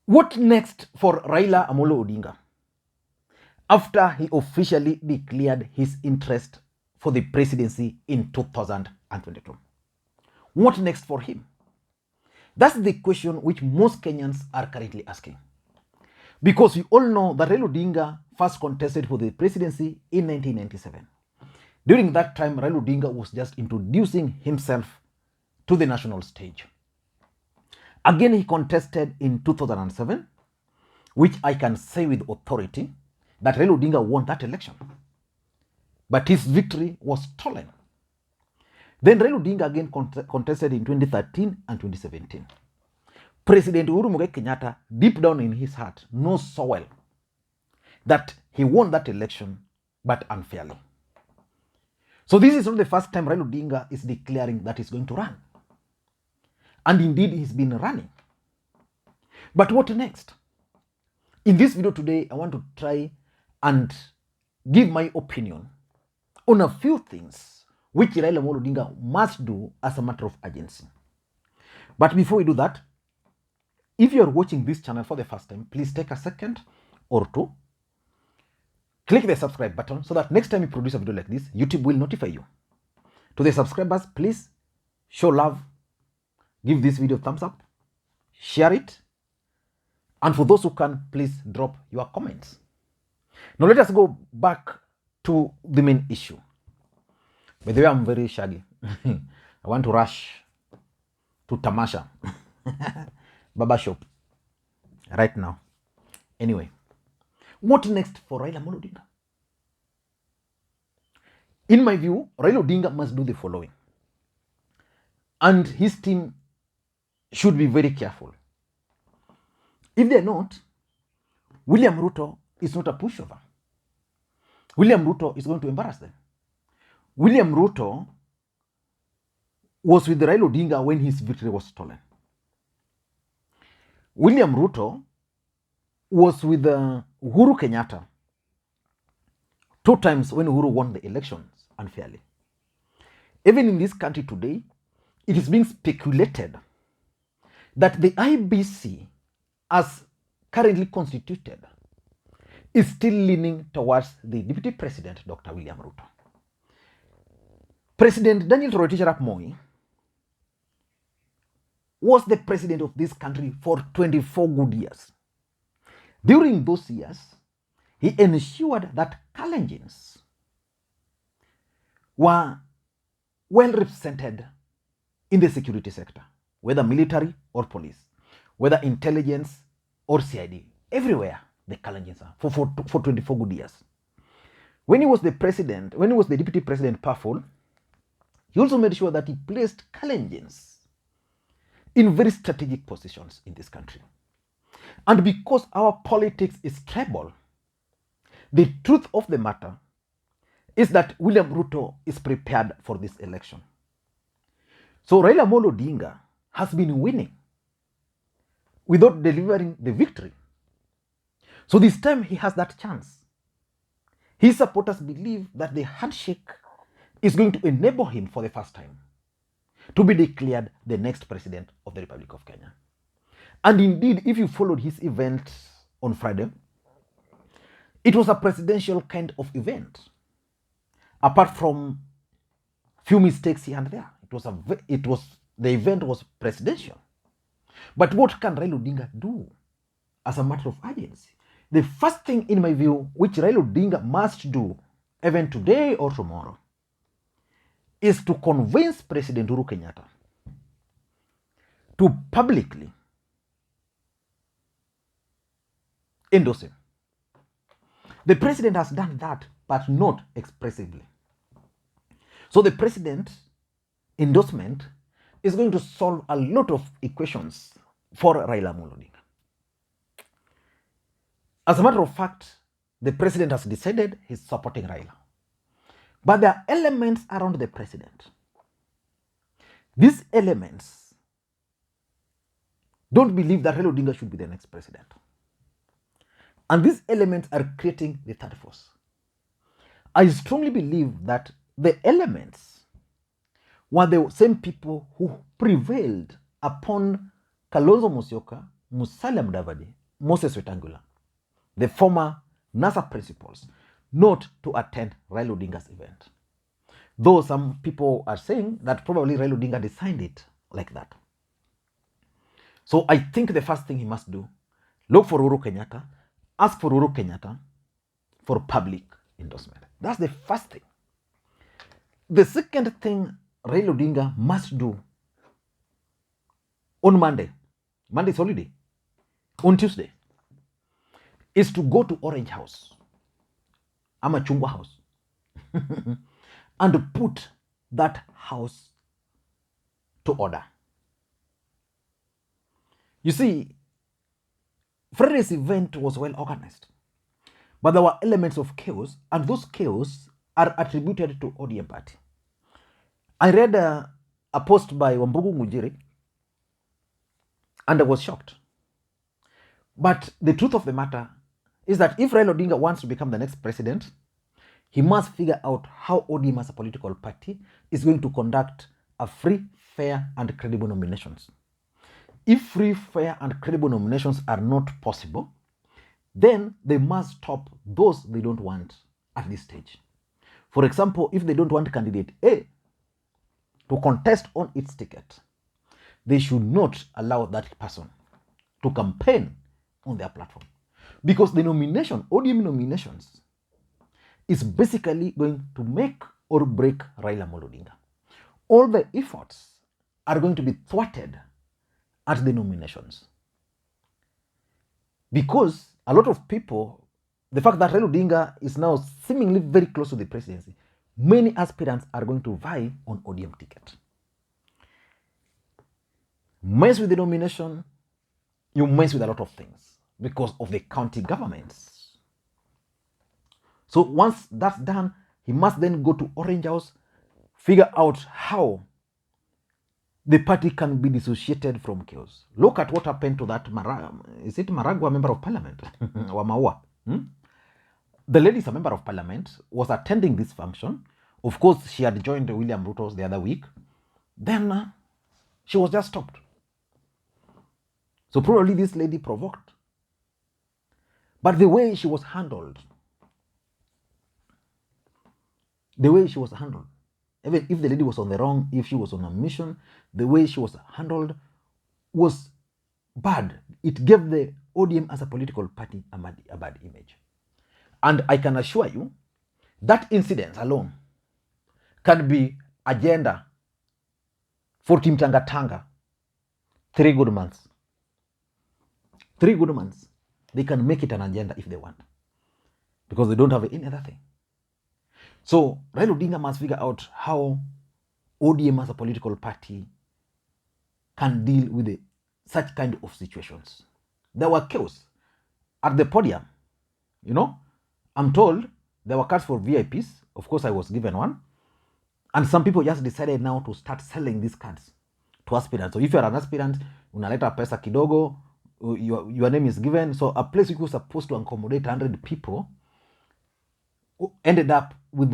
What next for Raila Amolo Odinga after he officially declared his interest for the presidency in 2022? What next for him? That's the question which most Kenyans are currently asking. Because we all know that Raila Odinga first contested for the presidency in 1997. During that time, Raila Odinga was just introducing himself to the national stage. Again, he contested in 2007, which I can say with authority that Raila Odinga won that election. But his victory was stolen. Then Raila Odinga again contested in 2013 and 2017. President Uhuru Muigai Kenyatta, deep down in his heart, knows so well that he won that election, but unfairly. So this is not the first time Raila Odinga is declaring that he's going to run. And indeed, he's been running. But what next? In this video today, I want to try and give my opinion on a few things which Raila Amolo Odinga must do as a matter of urgency. But before we do that, if you're watching this channel for the first time, please take a second or two, click the subscribe button so that next time you produce a video like this, YouTube will notify you. To the subscribers, please show love, give this video a thumbs up, share it, and for those who can, please drop your comments. Now let us go back to the main issue. By the way, I'm very shaggy. I want to rush to Tamasha, Baba Shop, right now. Anyway, what next for Raila Amolo Odinga? In my view, Raila Odinga must do the following. And his team should be very careful. If they're not, William Ruto is not a pushover. William Ruto is going to embarrass them. William Ruto was with Raila Odinga when his victory was stolen. William Ruto was with Uhuru Kenyatta 2 times when Uhuru won the elections unfairly. Even in this country today, it is being speculated that the IBC, as currently constituted, is still leaning towards the Deputy President, Dr. William Ruto. President Daniel Toroitich arap Moi was the president of this country for 24 good years. During those years, he ensured that Kalenjins were well represented in the security sector, whether military or police, whether intelligence or CID, everywhere the Kalenjins are for 24 good years. When he was the president, when he was the deputy president powerful, he also made sure that he placed Kalenjins in very strategic positions in this country. And because our politics is tribal, the truth of the matter is that William Ruto is prepared for this election. So Raila Amolo Odinga has been winning without delivering the victory. So this time he has that chance. His supporters believe that the handshake is going to enable him for the first time to be declared the next president of the Republic of Kenya. And indeed, if you followed his event on Friday, it was a presidential kind of event. Apart from few mistakes here and there, the event was presidential. But what can Raila Odinga do as a matter of urgency? The first thing, in my view, which Raila Odinga must do, even today or tomorrow, is to convince President Uhuru Kenyatta to publicly endorse him. The president has done that, but not expressively. So the president's endorsement is going to solve a lot of equations for Raila Amolo Odinga. As a matter of fact, the president has decided he's supporting Raila. But there are elements around the president. These elements don't believe that Raila Odinga should be the next president. And these elements are creating the third force. I strongly believe that the elements were the same people who prevailed upon Kalonzo Musyoka, Musalia Mudavadi, Moses Wetangula, the former NASA principals, not to attend Raila Odinga's event. Though some people are saying that probably Raila Odinga designed it like that. So I think the first thing he must do, look for Uhuru Kenyatta, ask for Uhuru Kenyatta for public endorsement. That's the first thing. The second thing Raila Odinga must do on Monday is holiday, on Tuesday, is to go to Orange House, Amachungwa House, and put that house to order. You see, Friday's event was well organized, but there were elements of chaos, and those chaos are attributed to ODM party. I read a post by Wambugu Ngujiri, and I was shocked. But the truth of the matter is that if Raila Odinga wants to become the next president, he must figure out how ODM as a political party is going to conduct a free, fair, and credible nominations. If free, fair, and credible nominations are not possible, then they must stop those they don't want at this stage. For example, if they don't want candidate A to contest on its ticket, they should not allow that person to campaign on their platform. Because the nomination, ODM nominations, is basically going to make or break Raila Odinga. All the efforts are going to be thwarted at the nominations. Because a lot of people, the fact that Raila Odinga is now seemingly very close to the presidency, many aspirants are going to vie on ODM ticket. Mess with the nomination, you mess with a lot of things because of the county governments. So once that's done, he must then go to Orange House, figure out how the party can be dissociated from chaos. Look at what happened to that Maragwa member of parliament, Wamaua. The lady is a member of parliament, was attending this function. Of course, she had joined William Ruto's the other week. Then she was just stopped. So probably this lady provoked. But the way she was handled, even if the lady was on the wrong, if she was on a mission, the way she was handled was bad. It gave the ODM as a political party a bad image. And I can assure you, that incident alone can be agenda for Team Tanga Tanga 3 good months. 3 good months. They can make it an agenda if they want, because they don't have any other thing. So Raila Odinga must figure out how ODM as a political party can deal with such kind of situations. There were chaos at the podium. I'm told there were cards for VIPs. Of course, I was given one. And some people just decided now to start selling these cards to aspirants. So if you're an aspirant, unaleta pesa kidogo, your name is given. So a place which was supposed to accommodate 100 people ended up with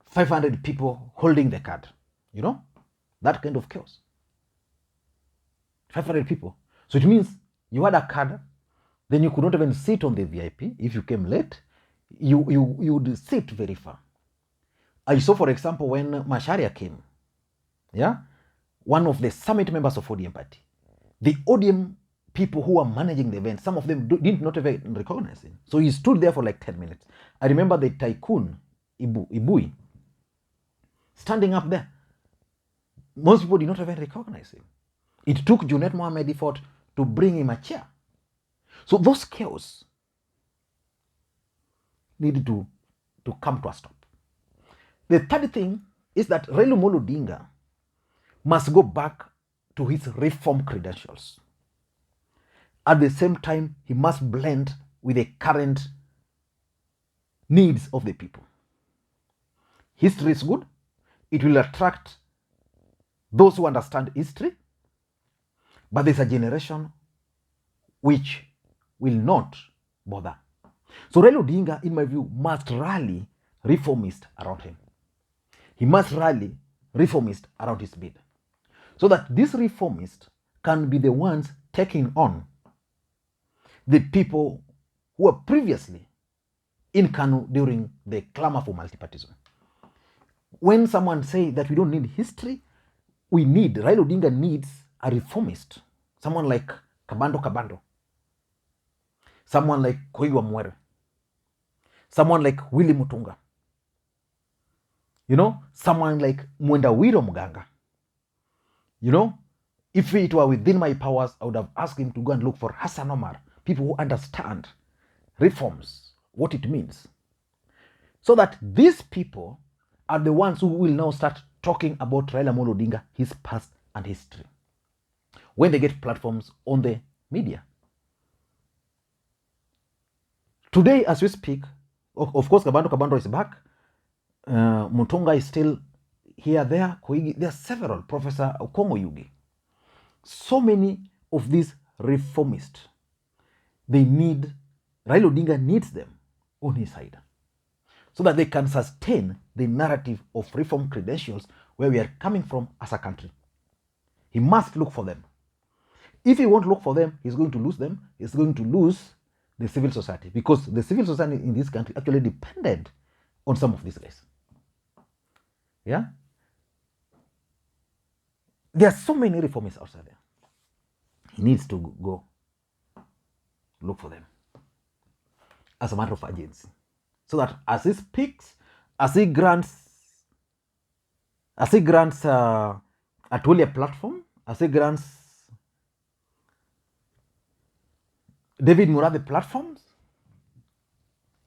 500 people holding the card. That kind of chaos. 500 people. So it means you had a card, then you could not even sit on the VIP. If you came late, you would sit very far. I saw, for example, when Macharia came, one of the summit members of ODM party, the ODM people who were managing the event, some of them did not even recognize him. So he stood there for like 10 minutes. I remember the tycoon, Ibui, standing up there. Most people did not even recognize him. It took Junet Mohammed effort to bring him a chair. So those chaos needed to come to a stop. The third thing is that Raila Odinga must go back to his reform credentials. At the same time, he must blend with the current needs of the people. History is good. It will attract those who understand history. But there's a generation which will not bother. So Raila Odinga, in my view, must rally reformists around him. He must rally reformists around his bid, so that these reformists can be the ones taking on the people who were previously in Kanu during the clamor for multipartyism. When someone say that we don't need history, Raila Odinga needs a reformist, someone like Kabando, someone like Koiwa Mwere, someone like Willy Mutunga, someone like Mwenda Wiro Muganga. If it were within my powers, I would have asked him to go and look for Hassan Omar, people who understand reforms, what it means. So that these people are the ones who will now start talking about Raila Odinga, his past and history, when they get platforms on the media. Today, as we speak, of course, Kabando is back. Mutunga is still here, there. Koigi, there are several. Professor Okongo Yugi. So many of these reformists, Raila Odinga needs them on his side so that they can sustain the narrative of reform credentials where we are coming from as a country. He must look for them. If he won't look for them, he's going to lose them. He's going to lose the civil society, because the civil society in this country actually depended on some of these guys. Yeah? There are so many reformists outside there. He needs to go look for them as a matter of urgency, so that as he speaks, as he grants Atulia a platform, as he grants David Murabe platforms,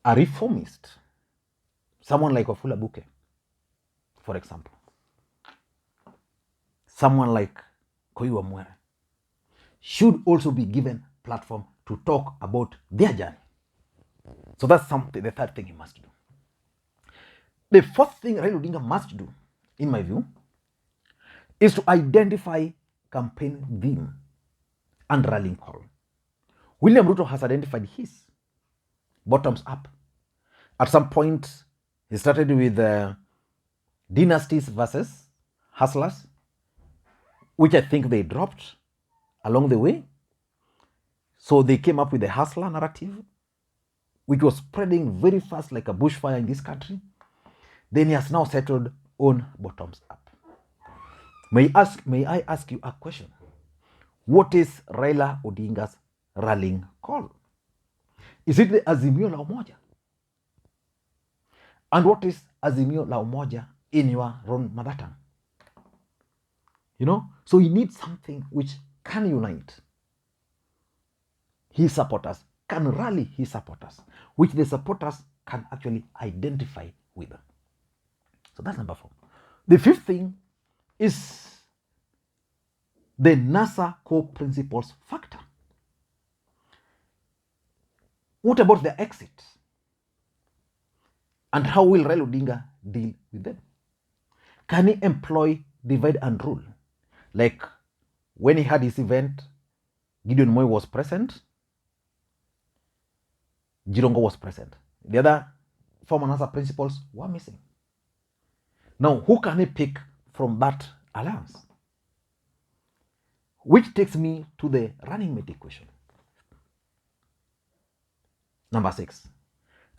a reformist, someone like Wafula Buke, for example, someone like Koiwa Mwere, should also be given platform to talk about their journey. So that's the third thing he must do. The fourth thing Raila Odinga must do, in my view, is to identify campaign theme and rallying call. William Ruto has identified his bottoms up. At some point, he started with dynasties versus hustlers, which I think they dropped along the way. So they came up with the hustler narrative, which was spreading very fast like a bushfire in this country. Then he has now settled on bottoms up. May I ask you a question? What is Raila Odinga's rallying call? Is it the Azimio la Umoja? And what is Azimio la Umoja in your own mother tongue? So he needs something which can unite his supporters, can rally his supporters, which the supporters can actually identify with. So that's number 4. The fifth thing is the NASA core principles factor. What about the exit? And how will Raila Odinga deal with them? Can he employ divide and rule? Like when he had his event, Gideon Moi was present, Jirongo was present. The other former NASA principles were missing. Now, who can he pick from that alliance? Which takes me to the running mate equation. Number 6.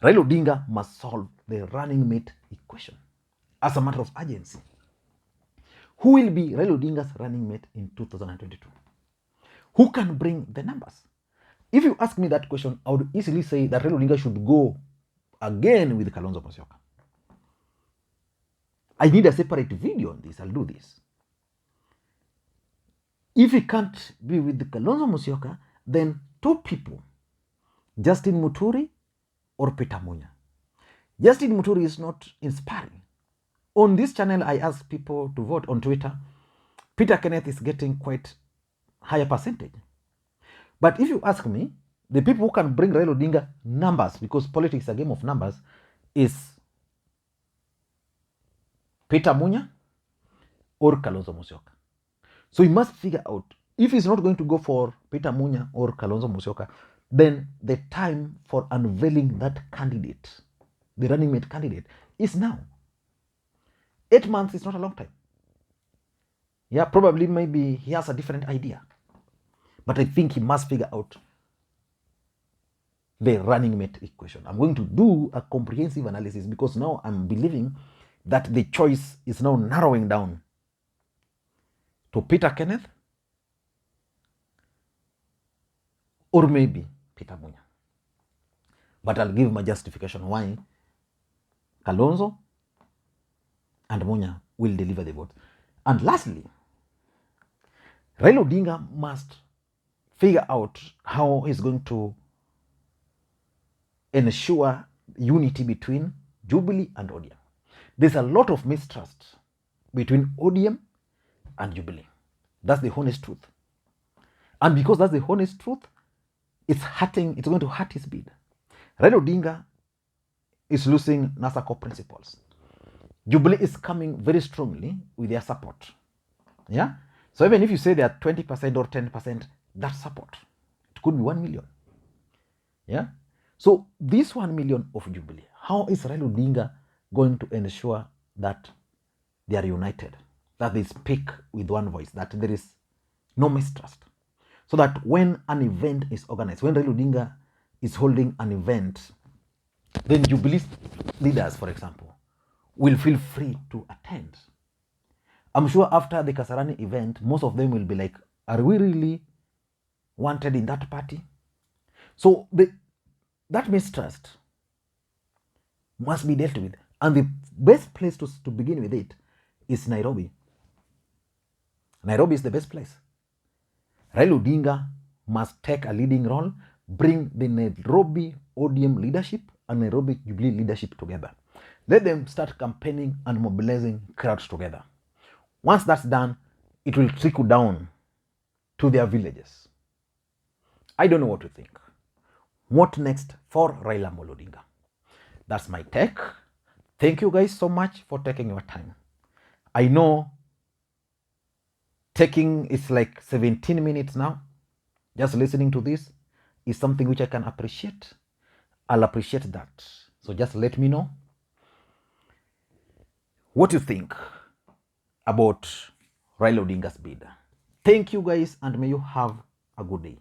Raila Odinga must solve the running mate equation as a matter of urgency. Who will be Raila Odinga's running mate in 2022? Who can bring the numbers? If you ask me that question, I would easily say that Raila Odinga should go again with Kalonzo Musyoka. I need a separate video on this. I'll do this. If he can't be with Kalonzo Musyoka, then 2 people, Justin Muturi or Peter Munya. Justin Muturi is not inspiring. On this channel, I ask people to vote on Twitter. Peter Kenneth is getting quite higher percentage. But if you ask me, the people who can bring Raila Odinga numbers, because politics is a game of numbers, is Peter Munya or Kalonzo Musyoka. So he must figure out, if he's not going to go for Peter Munya or Kalonzo Musyoka, then the time for unveiling that candidate, the running mate candidate, is now. 8 months is not a long time. Yeah, probably maybe he has a different idea. But I think he must figure out the running mate equation. I'm going to do a comprehensive analysis because now I'm believing that the choice is now narrowing down to Peter Kenneth or maybe Peter Munya. But I'll give my justification why Kalonzo and Munya will deliver the vote. And lastly, Raila Odinga must figure out how he's going to ensure unity between Jubilee and ODM. There's a lot of mistrust between ODM and Jubilee. That's the honest truth. And because that's the honest truth, it's going to hurt his bid. Raila Odinga is losing NASA core principles. Jubilee is coming very strongly with their support. Yeah? So even if you say they are 20% or 10%, that's support. It could be 1 million. Yeah? So this 1 million of Jubilee, how is Raila Odinga going to ensure that they are united, that they speak with one voice, that there is no mistrust? So that when an event is organized, when Raila Odinga is holding an event, then Jubilee leaders, for example, will feel free to attend. I'm sure after the Kasarani event, most of them will be like, are we really wanted in that party? So that mistrust must be dealt with. And the best place to begin with it is Nairobi. Nairobi is the best place. Raila Odinga must take a leading role, bring the Nairobi ODM leadership and Nairobi Jubilee leadership together. Let them start campaigning and mobilizing crowds together. Once that's done, it will trickle down to their villages. I don't know what to think. What next for Raila Odinga? That's my take. Thank you guys so much for taking your time. I know it's like 17 minutes now. Just listening to this is something which I can appreciate. I'll appreciate that. So just let me know what you think about Raila Odinga's bid. Thank you guys and may you have a good day.